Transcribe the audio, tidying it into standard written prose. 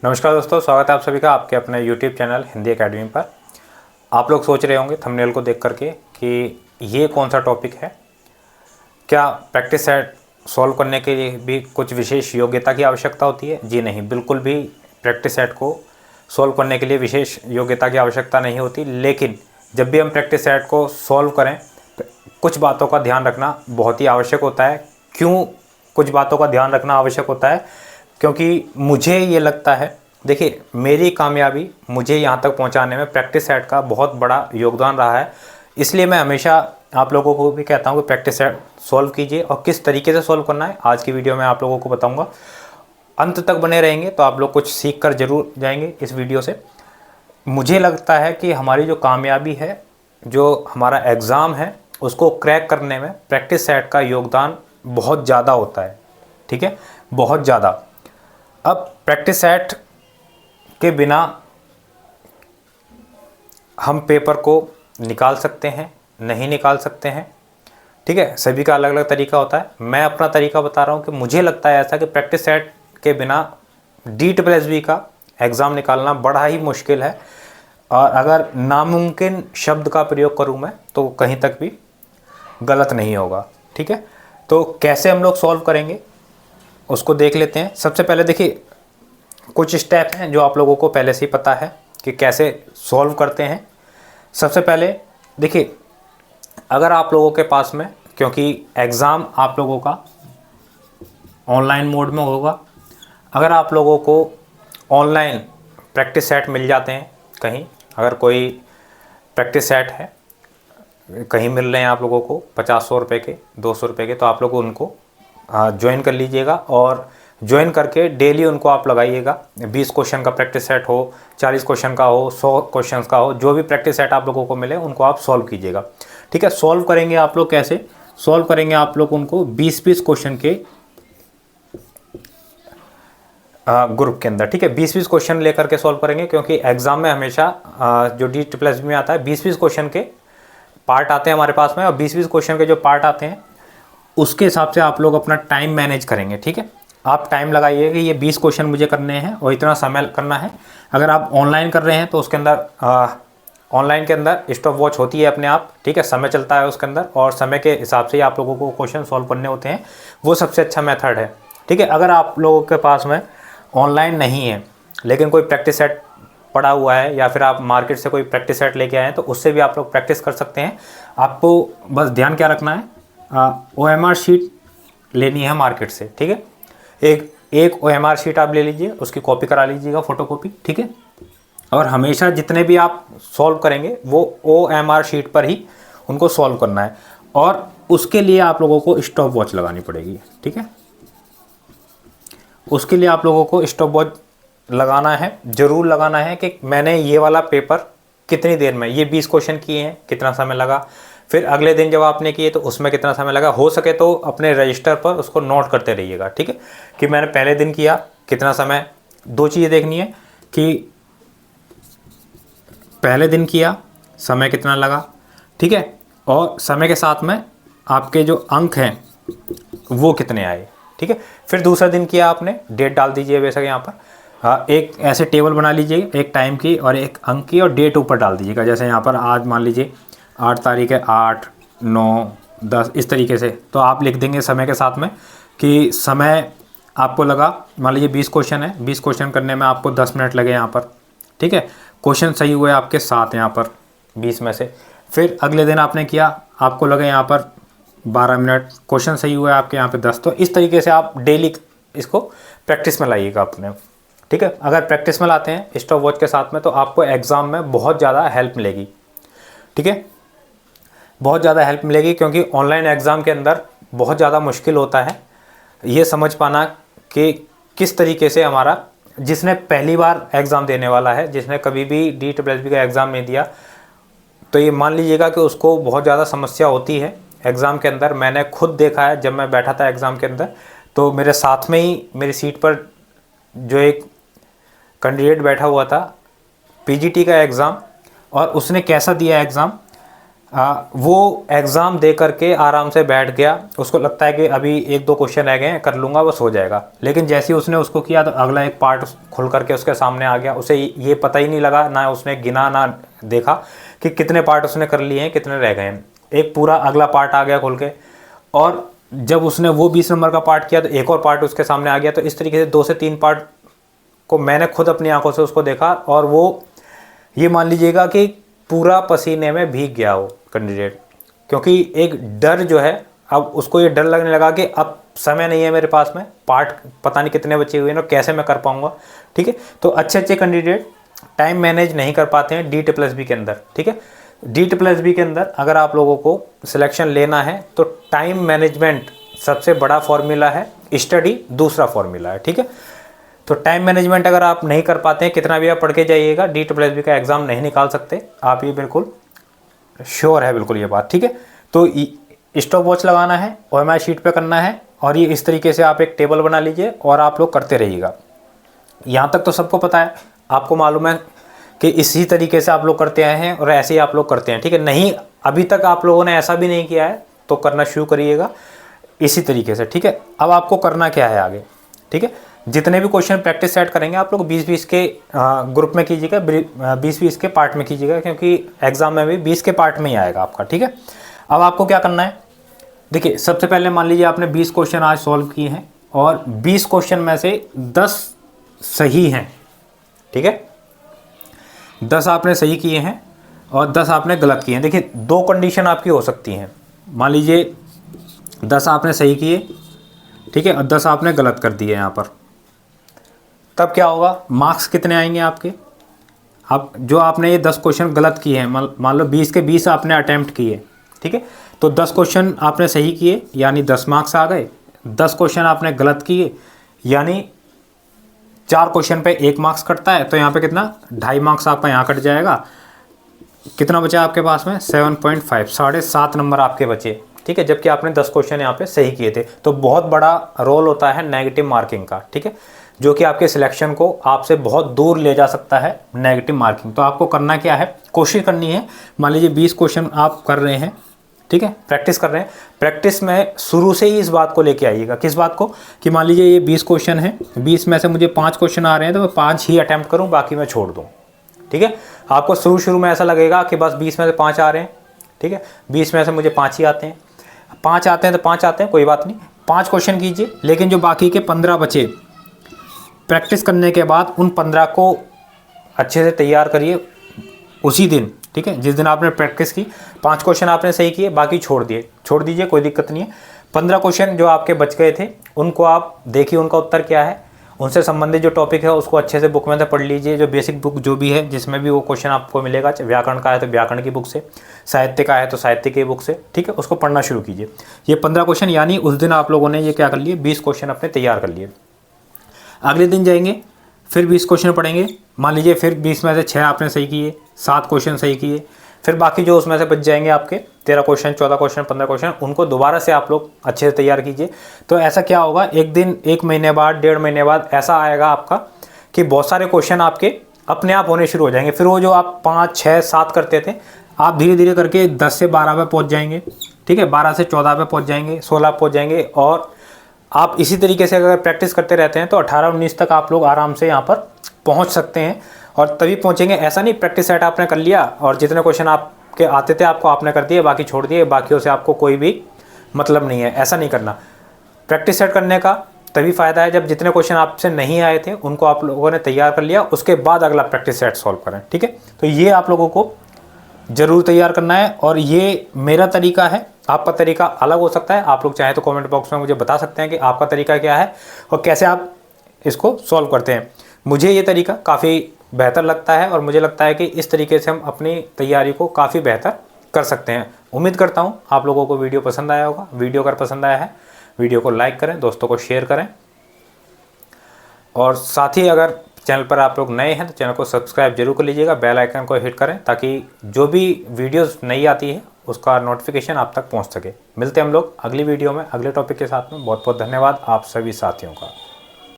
नमस्कार दोस्तों, स्वागत है आप सभी का आपके अपने YouTube चैनल हिंदी एकेडमी पर। आप लोग सोच रहे होंगे थंबनेल को देख करके कि ये कौन सा टॉपिक है। क्या प्रैक्टिस सेट सॉल्व करने के लिए भी कुछ विशेष योग्यता की आवश्यकता होती है? जी नहीं, बिल्कुल भी प्रैक्टिस सेट को सॉल्व करने के लिए विशेष योग्यता की आवश्यकता नहीं होती। लेकिन जब भी हम प्रैक्टिस सेट को सॉल्व करें कुछ बातों का ध्यान रखना बहुत ही आवश्यक होता है। क्यों कुछ बातों का ध्यान रखना आवश्यक होता है? क्योंकि मुझे ये लगता है, देखिए, मेरी कामयाबी मुझे यहाँ तक पहुँचाने में प्रैक्टिस सेट का बहुत बड़ा योगदान रहा है। इसलिए मैं हमेशा आप लोगों को भी कहता हूँ कि प्रैक्टिस सेट सॉल्व कीजिए। और किस तरीके से सॉल्व करना है आज की वीडियो में आप लोगों को बताऊँगा। अंत तक बने रहेंगे तो आप लोग कुछ सीख कर ज़रूर जाएंगे इस वीडियो से। मुझे लगता है कि हमारी जो कामयाबी है, जो हमारा एग्ज़ाम है, उसको क्रैक करने में प्रैक्टिस सेट का योगदान बहुत ज़्यादा होता है। ठीक है, बहुत ज़्यादा। अब प्रैक्टिस सेट के बिना हम पेपर को निकाल सकते हैं, नहीं निकाल सकते हैं। ठीक है, सभी का अलग अलग तरीका होता है। मैं अपना तरीका बता रहा हूँ कि मुझे लगता है ऐसा कि प्रैक्टिस सेट के बिना DSSB का एग्ज़ाम निकालना बड़ा ही मुश्किल है। और अगर नामुमकिन शब्द का प्रयोग करूँ मैं तो कहीं तक भी गलत नहीं होगा। ठीक है, तो कैसे हम लोग सॉल्व करेंगे उसको देख लेते हैं। सबसे पहले देखिए, कुछ स्टेप हैं जो आप लोगों को पहले से ही पता है कि कैसे सॉल्व करते हैं। सबसे पहले देखिए, अगर आप लोगों के पास में, क्योंकि एग्ज़ाम आप लोगों का ऑनलाइन मोड में होगा, अगर आप लोगों को ऑनलाइन प्रैक्टिस सेट मिल जाते हैं कहीं, अगर कोई प्रैक्टिस सेट है कहीं मिल रहे हैं आप लोगों को 50-100 रुपये के, 200 रुपये के, तो आप लोग उनको ज्वाइन कर लीजिएगा। और ज्वाइन करके डेली उनको आप लगाइएगा। 20 क्वेश्चन का प्रैक्टिस सेट हो, 40 क्वेश्चन का हो, 100 क्वेश्चन का हो, जो भी प्रैक्टिस सेट आप लोगों को मिले उनको आप सॉल्व कीजिएगा। ठीक है, सॉल्व करेंगे आप लोग कैसे सॉल्व करेंगे? आप लोग उनको 20-20 क्वेश्चन के ग्रुप के अंदर, ठीक है, 20-20 क्वेश्चन लेकर के सॉल्व करेंगे। क्योंकि एग्जाम में हमेशा जो DSSB में आता है 20-20 क्वेश्चन के पार्ट आते हैं हमारे पास में, और 20-20 क्वेश्चन के जो पार्ट आते हैं उसके हिसाब से आप लोग अपना टाइम मैनेज करेंगे। ठीक है, आप टाइम लगाइए कि ये 20 क्वेश्चन मुझे करने हैं और इतना समय करना है। अगर आप ऑनलाइन कर रहे हैं तो उसके अंदर ऑनलाइन के अंदर स्टॉप वॉच होती है अपने आप। ठीक है, समय चलता है उसके अंदर और समय के हिसाब से ही आप लोगों को क्वेश्चन सॉल्व करने होते हैं। वो सबसे अच्छा मेथड है। ठीक है, अगर आप लोगों के पास में ऑनलाइन नहीं है लेकिन कोई प्रैक्टिस सेट पड़ा हुआ है, या फिर आप मार्केट से कोई प्रैक्टिस सेट लेके आए हैं, तो उससे भी आप लोग प्रैक्टिस कर सकते हैं। आपको बस ध्यान क्या रखना है, OMR शीट लेनी है मार्केट से। ठीक है, एक OMR शीट आप ले लीजिए, उसकी कॉपी करा लीजिएगा, फोटो कॉपी। ठीक है, और हमेशा जितने भी आप सॉल्व करेंगे वो OMR शीट पर ही उनको सॉल्व करना है। और उसके लिए आप लोगों को स्टॉप वॉच लगानी पड़ेगी। ठीक है, उसके लिए आप लोगों को स्टॉप वॉच लगाना है, ज़रूर लगाना है कि मैंने ये वाला पेपर कितनी देर में, ये 20 क्वेश्चन किए हैं, कितना समय लगा। फिर अगले दिन जब आपने किए तो उसमें कितना समय लगा। हो सके तो अपने रजिस्टर पर उसको नोट करते रहिएगा। ठीक है, कि मैंने पहले दिन किया कितना समय। दो चीज़ें देखनी है कि पहले दिन किया समय कितना लगा, ठीक है, और समय के साथ में आपके जो अंक हैं वो कितने आए। ठीक है, फिर दूसरा दिन किया आपने, डेट डाल दीजिए बेशक यहाँ पर। हाँ, एक ऐसे टेबल बना लीजिए, एक टाइम की और एक अंक की, और डेट ऊपर डाल दीजिएगा। जैसे यहाँ पर आज मान लीजिए 8 तारीख है, 8, 9, 10, इस तरीके से। तो आप लिख देंगे समय के साथ में कि समय आपको लगा, मान लीजिए 20 क्वेश्चन है, 20 क्वेश्चन करने में आपको 10 मिनट लगे यहाँ पर। ठीक है, क्वेश्चन सही हुए आपके 7 यहाँ पर 20 में से। फिर अगले दिन आपने किया, आपको लगे यहाँ पर 12 मिनट, क्वेश्चन सही हुए आपके यहाँ पे 10। तो इस तरीके से आप डेली इसको प्रैक्टिस में लाइएगा अपने। ठीक है, अगर प्रैक्टिस में लाते हैं स्टॉप वॉच के साथ में तो आपको एग्ज़ाम में बहुत ज़्यादा हेल्प मिलेगी। ठीक है, बहुत ज़्यादा हेल्प मिलेगी, क्योंकि ऑनलाइन एग्ज़ाम के अंदर बहुत ज़्यादा मुश्किल होता है ये समझ पाना कि किस तरीके से हमारा, जिसने पहली बार एग्ज़ाम देने वाला है, जिसने कभी भी DSSB का एग्ज़ाम नहीं दिया, तो ये मान लीजिएगा कि उसको बहुत ज़्यादा समस्या होती है एग्ज़ाम के अंदर। मैंने खुद देखा है, जब मैं बैठा था एग्ज़ाम के अंदर तो मेरे साथ में ही मेरी सीट पर जो एक कैंडिडेट बैठा हुआ था, PGT का एग्ज़ाम, और उसने कैसा दिया एग्ज़ाम। वो एग्ज़ाम दे करके आराम से बैठ गया, उसको लगता है कि अभी 1-2 क्वेश्चन रह गए हैं, कर लूँगा बस हो जाएगा। लेकिन जैसे ही उसने उसको किया तो अगला एक पार्ट खुल करके उसके सामने आ गया, उसे ये पता ही नहीं लगा, ना उसने गिना ना देखा कि कितने पार्ट उसने कर लिए हैं, कितने रह गए हैं। एक पूरा अगला पार्ट आ गया खुल के, और जब उसने वो 20 नंबर का पार्ट किया तो एक और पार्ट उसके सामने आ गया। तो इस तरीके से 2 से 3 पार्ट को मैंने खुद अपनी आंखों से उसको देखा, और वो ये मान लीजिएगा कि पूरा पसीने में भीग गया वो कैंडिडेट, क्योंकि एक डर जो है, अब उसको ये डर लगने लगा कि अब समय नहीं है मेरे पास में, पार्ट पता नहीं कितने बचे हुए हैं, कैसे मैं कर पाऊंगा। ठीक है, तो अच्छे अच्छे कैंडिडेट टाइम मैनेज नहीं कर पाते हैं DT+B के अंदर। ठीक है, DT+B के अंदर अगर आप लोगों को सिलेक्शन लेना है तो टाइम मैनेजमेंट सबसे बड़ा फॉर्मूला है, स्टडी दूसरा फॉर्मूला है। ठीक है, तो टाइम मैनेजमेंट अगर आप नहीं कर पाते हैं, कितना भी आप पढ़ के जाइएगा, DT+B का एग्ज़ाम नहीं निकाल सकते आप, ये बिल्कुल श्योर है, बिल्कुल ये बात। ठीक है, तो स्टॉप वॉच लगाना है, OMI शीट पे करना है, और ये इस तरीके से आप एक टेबल बना लीजिए और आप लोग करते रहिएगा। यहाँ तक तो सबको पता है, आपको मालूम है कि इसी तरीके से आप लोग करते आए हैं और ऐसे ही आप लोग करते हैं। ठीक है, नहीं अभी तक आप लोगों ने ऐसा भी नहीं किया है तो करना शुरू करिएगा इसी तरीके से। ठीक है, अब आपको करना क्या है आगे। ठीक है, जितने भी क्वेश्चन प्रैक्टिस सेट करेंगे आप लोग 20-20 के ग्रुप में कीजिएगा, 20-20 के पार्ट में कीजिएगा, क्योंकि एग्जाम में भी 20 के पार्ट में ही आएगा आपका। ठीक है, अब आपको क्या करना है, देखिए सबसे पहले मान लीजिए आपने 20 क्वेश्चन आज सॉल्व किए हैं और 20 क्वेश्चन में से 10 सही हैं। ठीक है, 10 आपने सही किए हैं और 10 आपने गलत किए हैं। देखिए 2 कंडीशन आपकी हो सकती हैं, मान लीजिए 10 आपने सही किए, ठीक है, और 10 आपने गलत कर दिए यहाँ पर, तब क्या होगा, मार्क्स कितने आएंगे आपके। अब जो आपने ये 10 क्वेश्चन गलत किए हैं, मान लो 20 के 20 आपने अटैम्प्ट किए, ठीक है, तो 10 क्वेश्चन आपने सही किए यानी 10 मार्क्स आ गए, 10 क्वेश्चन आपने गलत किए यानी 4 क्वेश्चन पे 1 मार्क्स कटता है, तो यहाँ पे कितना 2.5 मार्क्स आपका यहाँ कट जाएगा। कितना बचा आपके पास में 7.5, 7.5 नंबर आपके बचे। ठीक है, जबकि आपने 10 क्वेश्चन यहाँ पे सही किए थे। तो बहुत बड़ा रोल होता है नेगेटिव मार्किंग का। ठीक है, जो कि आपके सिलेक्शन को आपसे बहुत दूर ले जा सकता है, नेगेटिव मार्किंग। तो आपको करना क्या है, कोशिश करनी है, मान लीजिए 20 क्वेश्चन आप कर रहे हैं, ठीक है, प्रैक्टिस कर रहे हैं, प्रैक्टिस में शुरू से ही इस बात को लेके आइएगा। किस बात को, कि मान लीजिए ये 20 क्वेश्चन है, 20 में से मुझे 5 क्वेश्चन आ रहे हैं तो मैं 5 ही अटैम्प्ट करूँ, बाकी मैं छोड़ दूँ। ठीक है, आपको शुरू में ऐसा लगेगा कि बस 20 में से 5 आ रहे हैं, ठीक है, 20 में से मुझे 5 ही आते हैं, 5 आते हैं तो 5 आते हैं, कोई बात नहीं, 5 क्वेश्चन कीजिए, लेकिन जो बाकी के 15 बचे, प्रैक्टिस करने के बाद उन 15 को अच्छे से तैयार करिए उसी दिन। ठीक है, जिस दिन आपने प्रैक्टिस की, 5 क्वेश्चन आपने सही किए, बाकी छोड़ दीजिए, कोई दिक्कत नहीं है। 15 क्वेश्चन जो आपके बच गए थे उनको आप देखिए, उनका उत्तर क्या है, उनसे संबंधित जो टॉपिक है उसको अच्छे से बुक में से पढ़ लीजिए, जो बेसिक बुक जो भी है जिसमें भी वो क्वेश्चन आपको मिलेगा, व्याकरण का है तो व्याकरण की बुक से, साहित्य का है तो साहित्य की बुक से, ठीक है, उसको पढ़ना शुरू कीजिए। ये 15 क्वेश्चन यानी उस दिन आप लोगों ने ये क्या कर लिए, 20 क्वेश्चन अपने तैयार कर लिए। अगले दिन जाएंगे फिर 20 क्वेश्चन पढ़ेंगे, मान लीजिए फिर 20 में से 6 आपने सही किए, 7 क्वेश्चन सही किए, फिर बाकी जो उसमें से बच जाएंगे आपके 13 क्वेश्चन, 14 क्वेश्चन, 15 क्वेश्चन, उनको दोबारा से आप लोग अच्छे से तैयार कीजिए। तो ऐसा क्या होगा, एक दिन, 1 महीने बाद, 1.5 महीने बाद ऐसा आएगा आपका कि बहुत सारे क्वेश्चन आपके अपने आप होने शुरू हो जाएंगे। फिर वो जो आप 5, 6, 7 करते थे, आप धीरे धीरे करके 10 से 12 पे पहुँच जाएंगे। ठीक है, 12 से 14 पे पहुँच जाएंगे, 16 पहुँच जाएंगे, और आप इसी तरीके से अगर प्रैक्टिस करते रहते हैं तो 18-19 तक आप लोग आराम से यहाँ पर पहुँच सकते हैं, और तभी पहुँचेंगे। ऐसा नहीं प्रैक्टिस सेट आपने कर लिया और जितने क्वेश्चन आपके आते थे आपको आपने कर दिए, बाकी छोड़ दिए, बाकियों से आपको कोई भी मतलब नहीं है, ऐसा नहीं करना। प्रैक्टिस सेट करने का तभी फ़ायदा है जब जितने क्वेश्चन आपसे नहीं आए थे उनको आप लोगों ने तैयार कर लिया, उसके बाद अगला प्रैक्टिस सेट सॉल्व करें। ठीक है, तो ये आप लोगों को ज़रूर तैयार करना है, और ये मेरा तरीका है, आपका तरीका अलग हो सकता है। आप लोग चाहें तो कमेंट बॉक्स में मुझे बता सकते हैं कि आपका तरीका क्या है और कैसे आप इसको सॉल्व करते हैं। मुझे ये तरीका काफ़ी बेहतर लगता है और मुझे लगता है कि इस तरीके से हम अपनी तैयारी को काफ़ी बेहतर कर सकते हैं। उम्मीद करता हूँ आप लोगों को वीडियो पसंद आया होगा। वीडियो अगर पसंद आया है, वीडियो को लाइक करें, दोस्तों को शेयर करें, और साथ ही अगर चैनल पर आप लोग नए हैं तो चैनल को सब्सक्राइब जरूर कर लीजिएगा, बेल आइकन को हिट करें ताकि जो भी वीडियोस नई आती है उसका नोटिफिकेशन आप तक पहुंच सके। मिलते हैं हम लोग अगली वीडियो में अगले टॉपिक के साथ में। बहुत बहुत धन्यवाद आप सभी साथियों का।